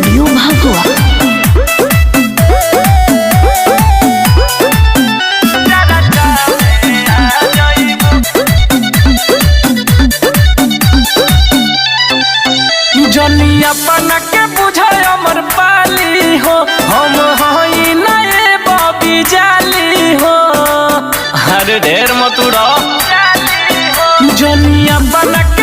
Studio भागवा। जनिया बना के बुझे अमर पाली हो, हम हई नए बबी जाली हो। हर ढेर मतुड़ा जनिया बना के